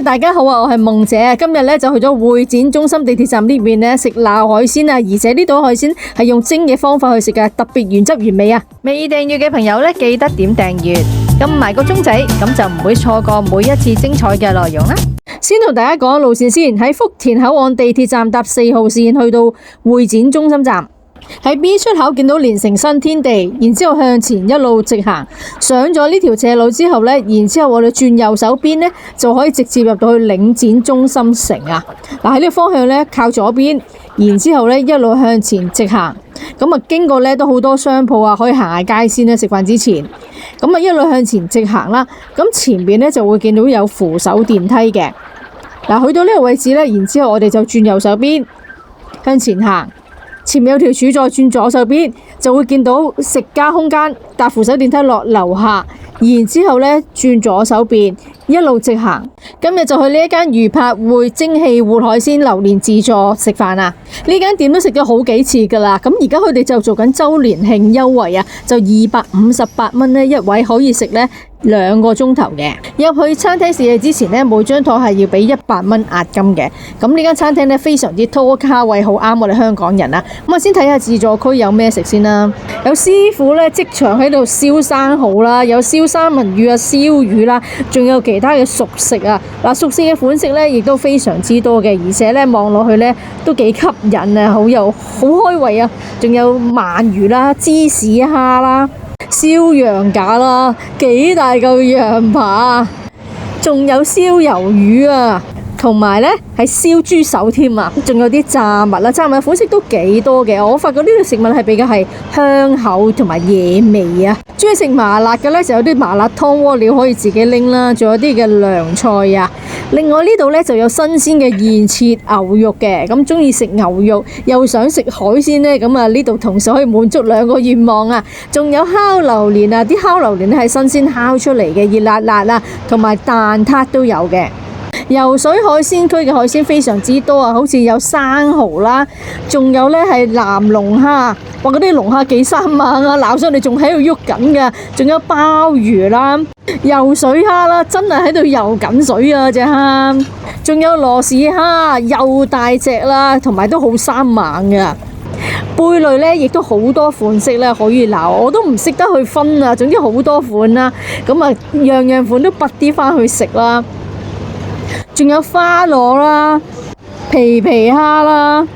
大家好啊，我係夢姐，今日咧就去咗會展中心地鐵站呢邊咧食鬧海鮮啊，而且呢度海鮮係用蒸嘅方法去食嘅，特別原汁原味啊！未訂閱嘅朋友咧，記得點訂閱，撳埋個鐘仔，咁就唔會錯過每一次精彩嘅內容啦。先同大家講路線先，喺福田口岸地鐵站搭4號線去到會展中心站。喺 B 出口見到連城新天地，然之後向前一路直行，上咗呢條斜路之後呢，然之後我哋轉右手邊呢，就可以直接入到去領展中心城啊！嗱，喺呢個方向呢，靠左邊，然之後呢一路向前直行，咁啊經過呢都好多商鋪啊，可以行下街先呢，食飯之前，咁啊一路向前直行啦，咁前邊呢就會見到有扶手電梯嘅。嗱，去到呢個位置呢，然之後我哋就轉右手邊向前行。前面有條柱，再轉左手邊就會見到食家空間，搭扶手電梯落樓下，然之後呢轉左手邊一路直行。今日就去呢一間魚柏匯蒸汽活海鮮榴蓮自助食飯啊！呢間店都食咗好幾次噶啦，咁而家佢哋就做緊周年慶優惠啊，就258蚊呢一位可以食呢2個鐘頭嘅。入去餐廳試嘢之前呢，每張枱係要俾100蚊押金嘅。咁呢間餐廳呢，非常之多卡位，好啱我哋香港人啊！咁我先睇下自助區有咩食先啦。有師傅呢即場喺度燒生蠔啦，有燒三文魚啊、燒魚啦，仲有其他嘅熟食啊。嗱，熟食嘅款式呢亦都非常之多嘅，而且呢望落去呢都幾吸引啊，好開胃啊！仲有鰻魚啦、芝士蝦啦、燒羊架啦，幾大嚿羊扒啊！仲有燒魷魚啊，同埋呢係燒豬手添啊！仲有啲炸物啦，炸物款式都幾多嘅。我發覺呢度食物係比較係香口同埋野味啊！中意食麻辣嘅呢，就有啲麻辣湯鍋料可以自己拎啦，仲有啲嘅涼菜啊。另外呢度呢就有新鮮嘅現切牛肉嘅，咁中意食牛肉又想食海鮮呢，咁啊呢度同時可以滿足2個願望啊！仲有烤榴蓮啊，啲烤榴蓮係新鮮烤出嚟嘅，熱辣辣啊，同埋蛋撻都有嘅。游水海鮮區嘅海鮮非常之多啊，好似有生蠔啦，仲有呢係南龍蝦，哇嗰啲龍蝦幾生猛啊，撈上嚟仲喺度喐緊㗎，仲有鮑魚啦、游水蝦啦，真係喺度游緊水啊隻蝦，仲有羅氏蝦，又大隻啦，同埋都好生猛㗎。貝類呢亦都好多款式呢可以撈，我都唔識得去分啊，總之好多款啦，咁啊樣樣款都拔啲返去食啦。仲有花螺啦、皮蝦啦，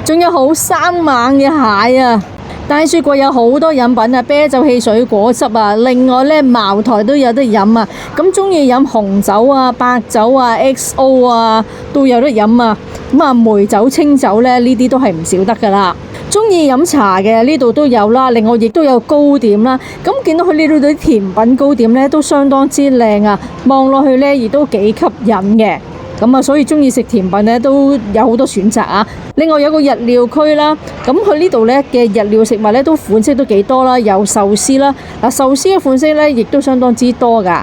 仲有好生猛嘅蟹啊！大雪櫃有好多飲品啊，啤酒、汽水、果汁啊，另外呢茅台都有得飲啊！咁中意飲紅酒啊、白酒啊、XO 啊都有得飲啊！咁啊梅酒、清酒呢啲都係唔少得噶啦。中意飲茶嘅呢度都有啦，另外亦都有糕點啦。咁見到佢呢度啲甜品糕點呢都相當之靚啊，望落去呢亦都幾吸引嘅。咁啊，所以中意食甜品呢都有好多選擇啊。另外有個日料區啦，咁佢呢度呢嘅日料食物呢都款式都幾多啦，有壽司啦，嗱壽司嘅款式呢亦都相當之多噶。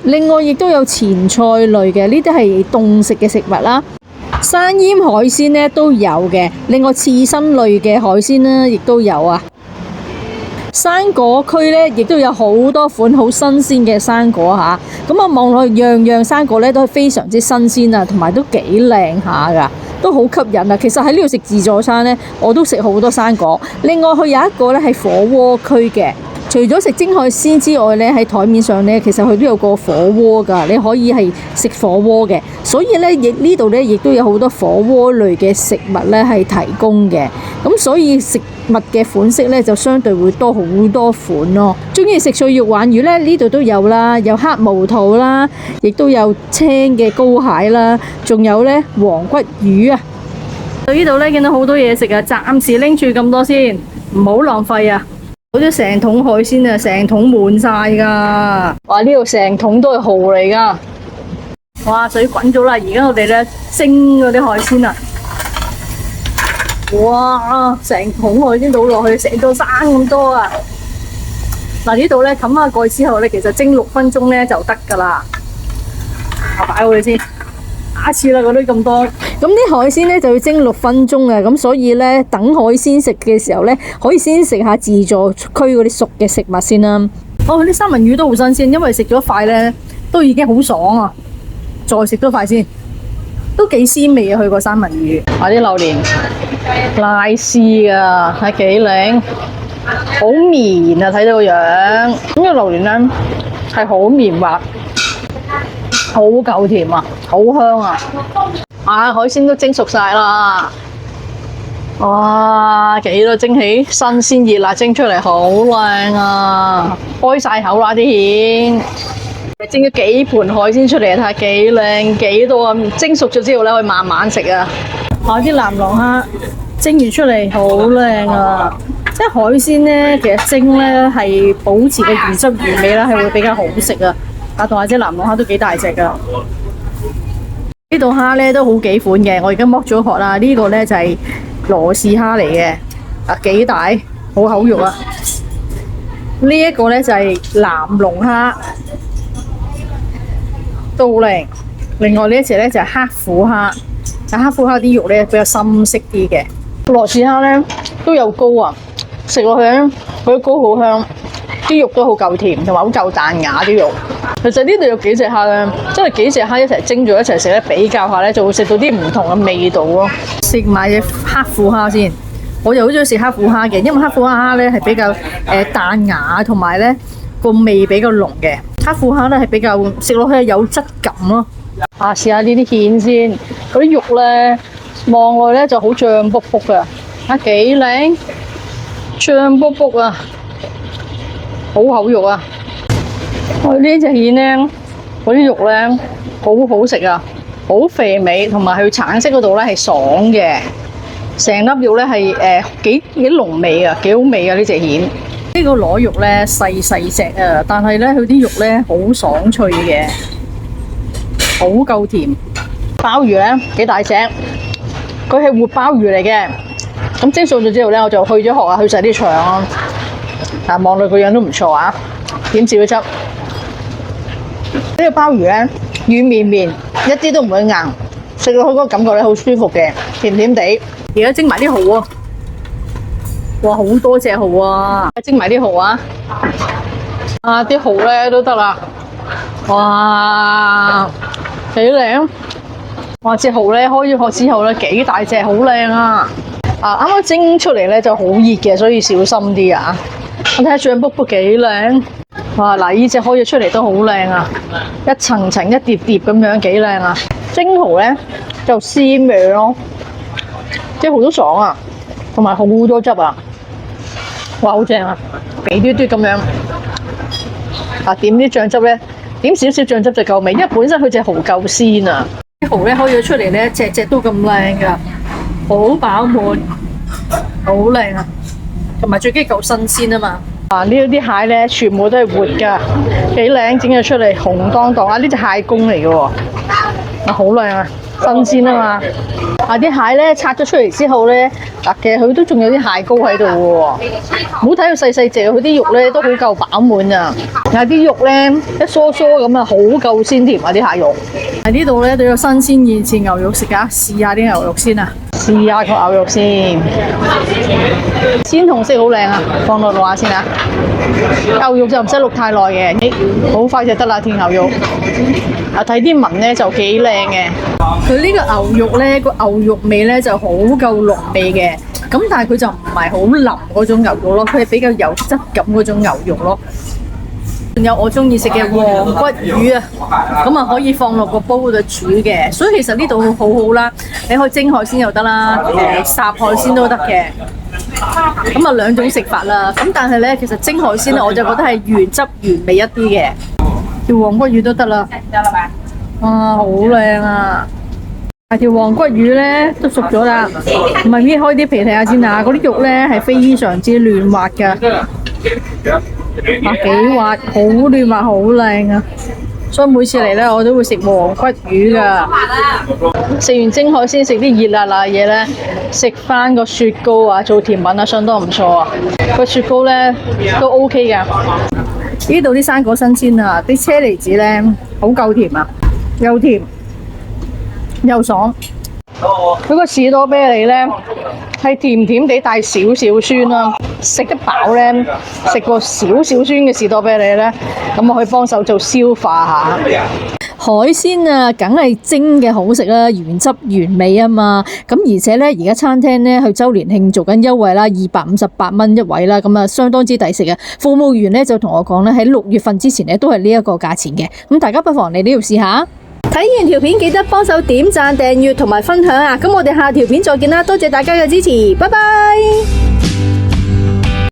另外亦都有前菜類嘅，呢啲係凍食嘅食物啦。生醃海鮮呢都有嘅，另外刺身類嘅海鮮呢亦都有啊。生果區呢亦都有好多款好新鮮嘅生果吓，咁啊望落去樣樣生果呢都係非常之新鮮啊，同埋都幾靚下噶，都好吸引啊。其實喺呢度食自助餐呢，我都食好多生果。另外佢有一個呢係火鍋區嘅。除咗食蒸海鮮之外呢，喺台面上呢，其實佢都有個火鍋㗎，你可以係食火鍋嘅。所以呢，呢度呢亦都有好多火鍋類嘅食物呢係提供嘅。咁所以食物嘅款式呢就相對會多好多款咯。中意食脆肉鯇魚呢，呢度都有啦，有黑毛肚啦，亦都有青嘅膏蟹啦，仲有呢黃骨魚啊。到呢度呢，見到好多嘢食啊，暫時拎住咁多先，唔好浪費啊！好似成桶海鮮啊，成桶滿晒噶！哇，呢度成桶都係蠔嚟噶！哇，水滾咗啦，而家我哋咧蒸嗰啲海鮮啊！哇，成桶海鮮倒落去，成座山咁多啊！嗱，呢度咧冚下蓋之後咧，其實蒸6分鐘咧就得噶啦。我擺好佢先。下次啦，嗰啲咁多，咁啲海鮮呢就要蒸6分鐘啊，咁所以呢，等海鮮食嘅時候呢，可以先食下自助區嗰啲熟嘅食物先啦。哦，啲三文魚都好新鮮，因為食咗塊呢都已經好爽啊！再食多塊先，都幾鮮味啊！佢個三文魚，啲榴蓮拉絲啊，係幾靚，好綿啊！睇到個樣，咁個榴蓮咧係好綿滑，好夠甜啊，好香啊！海鮮都蒸熟晒啦，哇，幾多蒸起，新鮮熱辣蒸出嚟，好靚啊！開晒口啦啲蜆，蒸咗幾盤海鮮出嚟，睇下幾靚，幾多啊！蒸熟咗之後咧，可以慢慢食啊！啲南郎蝦蒸完出嚟好靚啊！即係海鮮咧，其實蒸咧係保持個原汁原味啦，係會比較好食啊！同埋隻南郎蝦都幾大隻噶。呢度蝦咧都好幾款嘅，我而家剝咗殼啦。呢個咧就係羅氏蝦嚟嘅，幾大，好口肉啊！呢一個咧就係南龍蝦，都好靚。另外呢一隻咧就係黑虎蝦，但黑虎蝦啲肉咧比較深色啲嘅。羅氏蝦咧都有膏啊，食落去咧佢啲膏好香，啲肉都好夠甜，同埋好夠彈牙啲肉。其實呢度有幾隻蝦咧，真係幾隻蝦一齊蒸咗一齊食咧，比較下咧就會食到啲唔同嘅味道咯。食埋隻黑虎蝦先，我就好中意食黑虎蝦嘅，因為黑虎蝦咧係比較彈牙，同埋咧個味比較濃嘅。黑虎蝦咧係比較食落去有質感咯。試下呢啲蜆先，嗰啲肉咧望落咧就好脹卜卜噶，幾靚，脹卜卜啊，好口肉啊！呢隻蜆咧，嗰啲肉咧好好食啊，好肥美，同埋佢橙色嗰度咧係爽嘅，成粒肉咧係幾濃味啊，幾好味啊！呢隻蜆，呢個螺肉咧細細隻啊，但係咧佢啲肉咧好爽脆嘅，好夠甜。鮑魚咧幾大隻，佢係活鮑魚嚟嘅。咁蒸熟咗之後咧，我就去咗殼啊，去晒啲腸啊。望落個樣都唔錯啊，點少咗汁。呢個鮑魚咧軟綿綿，一啲都唔會硬，食落去嗰個感覺咧好舒服嘅，甜甜地。而家蒸埋啲蠔啊，哇，好多隻蠔啊！蒸埋啲蠔啊，啲蠔咧都得啦，哇，幾靚！哇，隻蠔咧開咗殼之後咧幾大隻，好靚啊！啱啱蒸出嚟咧就好熱嘅，所以小心啲啊！我睇下醬卜卜幾靚。哇！嗱，呢隻開咗出嚟都好靚啊，一層層一疊疊咁樣幾靚啊！蒸蠔咧就鮮味咯，啲蠔都爽啊，同埋好多汁啊！哇，好正啊，肥嘟嘟咁樣。點啲醬汁咧，點少少醬汁就夠味，因為本身佢隻蠔夠鮮啊。啲蠔咧開咗出嚟咧，隻隻都咁靚噶，好飽滿，好靚啊！同埋最緊要夠新鮮啊嘛。呢啲蟹咧全部都係活噶，幾靚，整咗出嚟紅當當啊！呢隻蟹公嚟嘅喎，好靚啊，新鮮啊嘛。啲蟹咧拆咗出嚟之後咧，其實佢都仲有啲蟹膏喺度嘅喎，唔好睇佢細細隻，佢啲肉咧都好夠飽滿啊。啲肉咧一疏疏咁啊，好夠鮮甜啊啲蟹肉。喺呢度咧都有新鮮現切牛肉食噶，試下啲牛肉先啊！試下個牛肉先，鮮紅色好靚啊！放落下先啊！牛肉就唔使淥太耐嘅，好快就得啦。條牛肉睇啲紋咧就幾靚嘅。佢呢個牛肉咧，個牛肉味咧就好夠濃味嘅，咁但係佢就唔係好腍嗰種牛肉咯，佢係比較有質感嗰種牛肉咯。仲有我中意食嘅黃骨魚啊，咁啊可以放落個煲度煮嘅，所以其實呢度好好啦，你可以蒸海鮮又得啦，烚海鮮都得嘅，咁啊兩種食法啦。咁但係咧，其實蒸海鮮咧，我就覺得係原汁原味一啲嘅，條黃骨魚都得啦。哇，好靚啊！條黃骨魚咧都熟咗啦，唔係搣開啲皮睇下先啊，嗰啲肉咧係非常之嫩滑噶。幾滑，好嫩滑，好靚啊！所以每次嚟咧，我都會食黃骨魚噶。食完蒸海鮮，食啲熱辣辣嘢咧，食翻個雪糕啊，做甜品啊，相當唔錯啊！個雪糕咧都 OK 噶。呢度啲生果新鮮啊，啲車厘子咧好夠甜啊，又甜又爽。佢個士多啤梨咧係甜甜地帶少少酸啦，食得飽咧，食個少少酸嘅士多啤梨咧，咁我可以幫手做消化下。海鮮啊，梗係蒸嘅好食啦，原汁原味啊嘛。咁而且咧，而家餐廳咧去周年慶做緊優惠啦，258蚊一位啦，咁啊相當之抵食啊。服務員咧就同我講咧，喺6月份之前咧都係呢一個價錢嘅。咁大家不妨嚟呢度試下。睇完條片記得幫手點讚、訂閱同埋分享啊！咁我哋下條片再見啦，多謝大家嘅支持，拜拜。